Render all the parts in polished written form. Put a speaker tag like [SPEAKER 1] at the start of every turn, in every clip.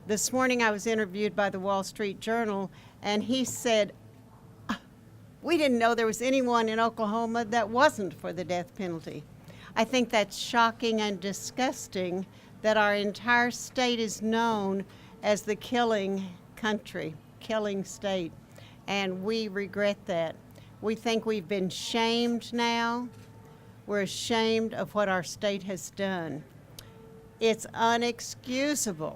[SPEAKER 1] This morning I was interviewed by the Wall Street Journal, and he said, we didn't know there was anyone in Oklahoma that wasn't for the death penalty. I think that's shocking and disgusting that our entire state is known as the killing country, killing state, and we regret that. We think we've been shamed now. We're ashamed of what our state has done. It's unexcusable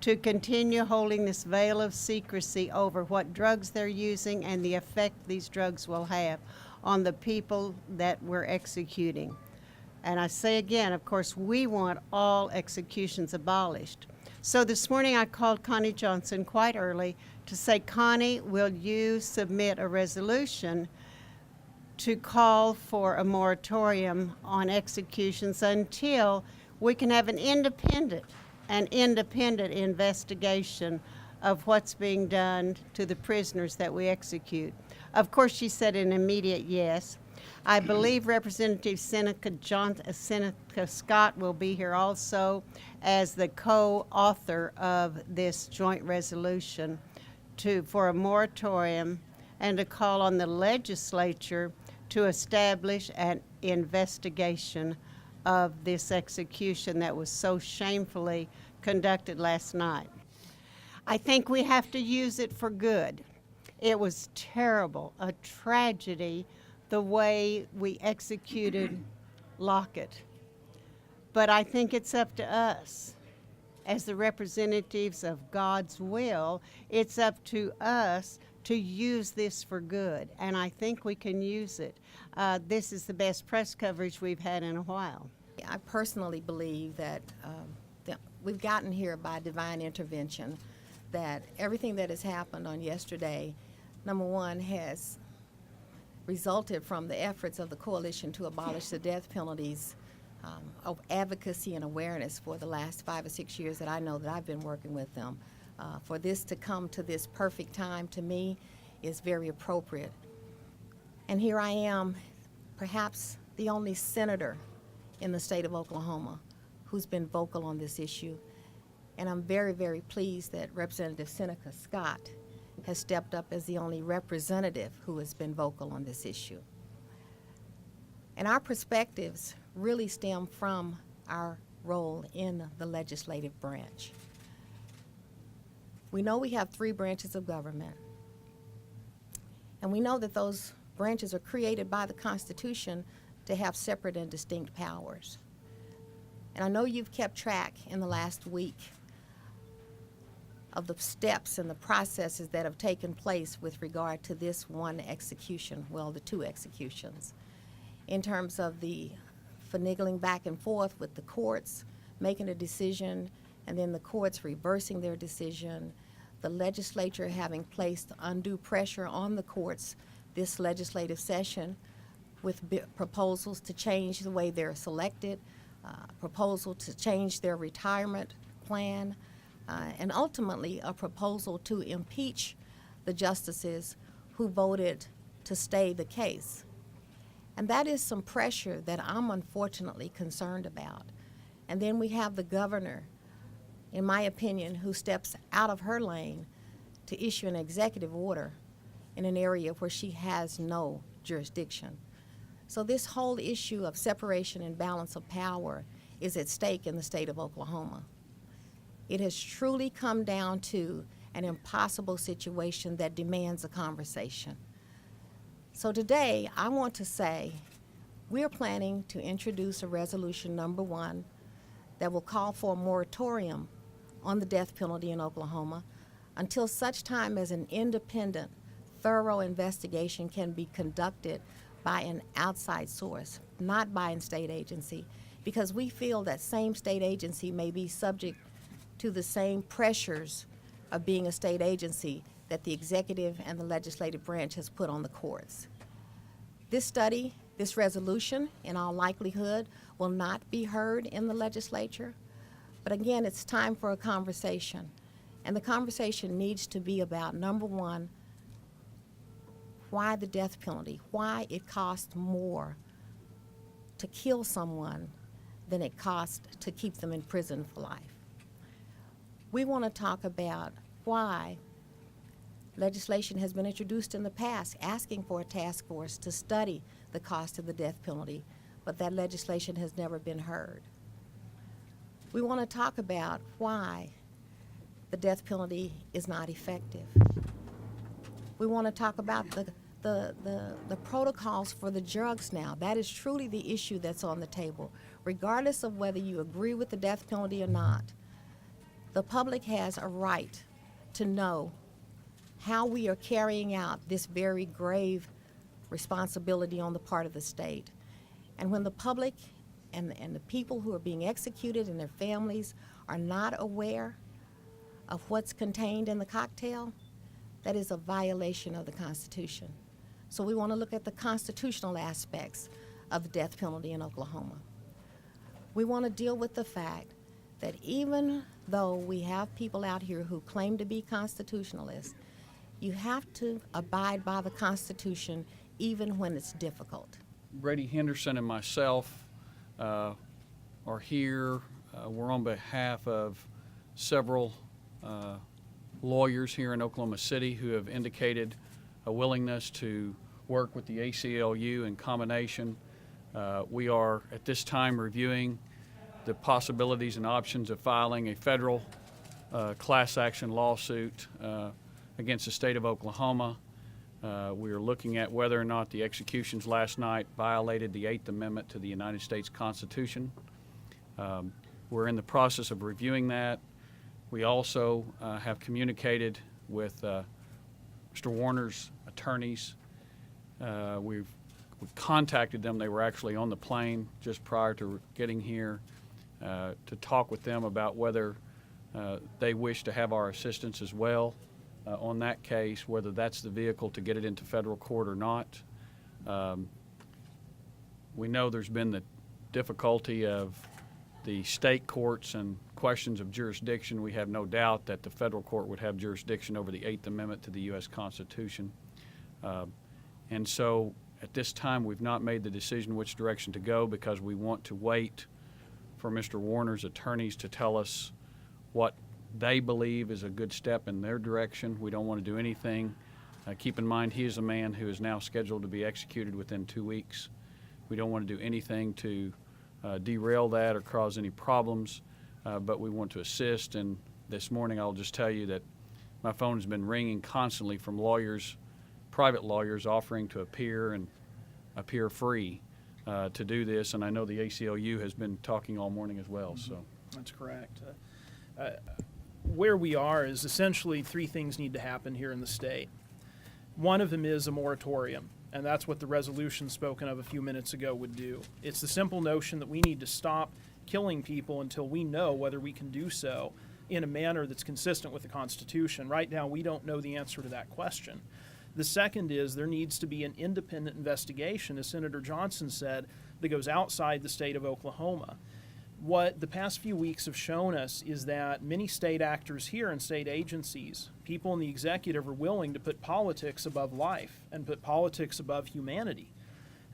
[SPEAKER 1] to continue holding this veil of secrecy over what drugs they're using and the effect these drugs will have on the people that we're executing. And I say again, of course, we want all executions abolished. So this morning I called Connie Johnson quite early to say, Connie, will you submit a resolution to call for a moratorium on executions until we can have an independent investigation of what's being done to the prisoners that we execute. Of course, she said an immediate yes. I believe Representative Seneca Scott will be here also as the co-author of this joint resolution for a moratorium and to call on the legislature to establish an investigation of this execution that was so shamefully conducted last night. I think we have to use it for good. It was terrible, a tragedy, the way we executed Lockett. But I think it's up to us, as the representatives of God's will, it's up to us to use this for good, and I think we can use it. This is the best press coverage we've had in a while.
[SPEAKER 2] I personally believe that we've gotten here by divine intervention, that everything that has happened on yesterday, number one, has resulted from the efforts of the coalition to abolish the death penalties, of advocacy and awareness for the last 5 or 6 years that I know that I've been working with them. For this to come to this perfect time, to me, is very appropriate. And here I am, perhaps the only senator in the state of Oklahoma who's been vocal on this issue. And I'm very, very pleased that Representative Seneca Scott has stepped up as the only representative who has been vocal on this issue. And our perspectives really stem from our role in the legislative branch. We know we have 3 branches of government, and we know that those branches are created by the Constitution to have separate and distinct powers. And I know you've kept track in the last week of the steps and the processes that have taken place with regard to this one execution, well, the 2 executions, in terms of the finagling back and forth with the courts, making a decision, and then the courts reversing their decision, the legislature having placed undue pressure on the courts this legislative session with proposals to change the way they're selected, proposal to change their retirement plan, and ultimately a proposal to impeach the justices who voted to stay the case. And that is some pressure that I'm unfortunately concerned about. And then we have the governor, in my opinion, who steps out of her lane to issue an executive order in an area where she has no jurisdiction. So this whole issue of separation and balance of power is at stake in the state of Oklahoma. It has truly come down to an impossible situation that demands a conversation. So today, I want to say we're planning to introduce a resolution, number 1, that will call for a moratorium on the death penalty in Oklahoma until such time as an independent, thorough investigation can be conducted by an outside source, not by a state agency, because we feel that same state agency may be subject to the same pressures of being a state agency that the executive and the legislative branch has put on the courts. This study, this resolution, in all likelihood, will not be heard in the legislature. But again, it's time for a conversation. And the conversation needs to be about, number 1, why the death penalty, why it costs more to kill someone than it costs to keep them in prison for life. We want to talk about why legislation has been introduced in the past asking for a task force to study the cost of the death penalty, but that legislation has never been heard. We want to talk about why the death penalty is not effective. We want to talk about the protocols for the drugs now. That is truly the issue that's on the table. Regardless of whether you agree with the death penalty or not, the public has a right to know how we are carrying out this very grave responsibility on the part of the state. And when the public and the people who are being executed and their families are not aware of what's contained in the cocktail, that is a violation of the Constitution. So we want to look at the constitutional aspects of the death penalty in Oklahoma. We want to deal with the fact that even though we have people out here who claim to be constitutionalists, you have to abide by the Constitution even when it's difficult.
[SPEAKER 3] Brady Henderson and myself are here. We're on behalf of several lawyers here in Oklahoma City who have indicated a willingness to work with the ACLU in combination. We are at this time reviewing the possibilities and options of filing a federal class action lawsuit against the state of Oklahoma. We are looking at whether or not the executions last night violated the 8th Amendment to the United States Constitution. We're in the process of reviewing that. We also have communicated with Mr. Warner's attorneys. We've contacted them. They were actually on the plane just prior to getting here to talk with them about whether they wish to have our assistance as well on that case, whether that's the vehicle to get it into federal court or not. We know there's been the difficulty of the state courts and questions of jurisdiction. We have no doubt that the federal court would have jurisdiction over the 8th Amendment to the U.S. Constitution. And so at this time, we've not made the decision which direction to go because we want to wait for Mr. Warner's attorneys to tell us what they believe is a good step in their direction. We don't want to do anything. Keep in mind, he is a man who is now scheduled to be executed within 2 weeks. We don't want to do anything to derail that or cause any problems, but we want to assist. And this morning, I'll just tell you that my phone has been ringing constantly from lawyers, private lawyers, offering to appear and appear free to do this. And I know the ACLU has been talking all morning as well. So
[SPEAKER 4] that's correct. Where we are is essentially three things need to happen here in the state. One of them is a moratorium, and that's what the resolution spoken of a few minutes ago would do. It's the simple notion that we need to stop killing people until we know whether we can do so in a manner that's consistent with the Constitution. Right now, we don't know the answer to that question. The second is there needs to be an independent investigation, as Senator Johnson said, that goes outside the state of Oklahoma. What the past few weeks have shown us is that many state actors here and state agencies, people in the executive, are willing to put politics above life and put politics above humanity.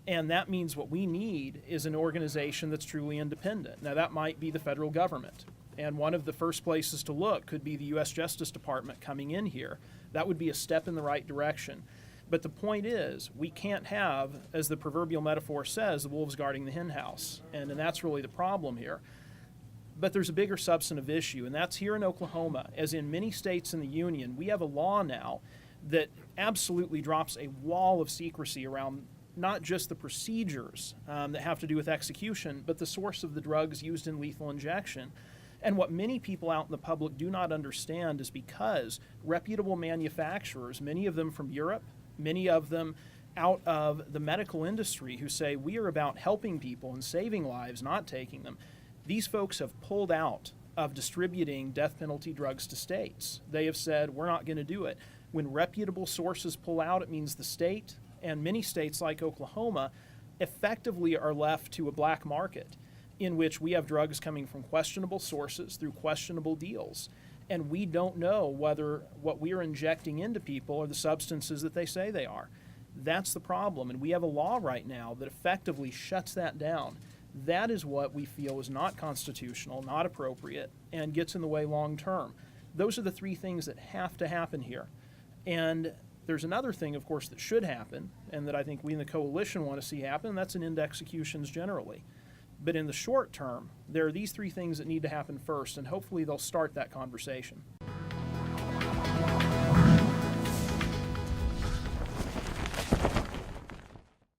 [SPEAKER 4] And that means what we need is an organization that's truly independent. Now, that might be the federal government. And one of the first places to look could be the U.S. Justice Department coming in here. That would be a step in the right direction. But the point is, we can't have, as the proverbial metaphor says, the wolves guarding the hen house. And that's really the problem here. But there's a bigger substantive issue, and that's here in Oklahoma. As in many states in the union, we have a law now that absolutely drops a wall of secrecy around not just the procedures that have to do with execution, but the source of the drugs used in lethal injection. And what many people out in the public do not understand is because reputable manufacturers, many of them from Europe, many of them out of the medical industry, who say we are about helping people and saving lives, not taking them, these folks have pulled out of distributing death penalty drugs to states. They have said, we're not going to do it. When reputable sources pull out, it means the state and many states like Oklahoma effectively are left to a black market in which we have drugs coming from questionable sources through questionable deals. And we don't know whether what we are injecting into people are the substances that they say they are. That's the problem. And we have a law right now that effectively shuts that down. That is what we feel is not constitutional, not appropriate, and gets in the way long term. Those are the three things that have to happen here. And there's another thing, of course, that should happen, and that I think we in the coalition want to see happen, and that's an end to executions generally. But in the short term, there are these three things that need to happen first, and hopefully they'll start that conversation.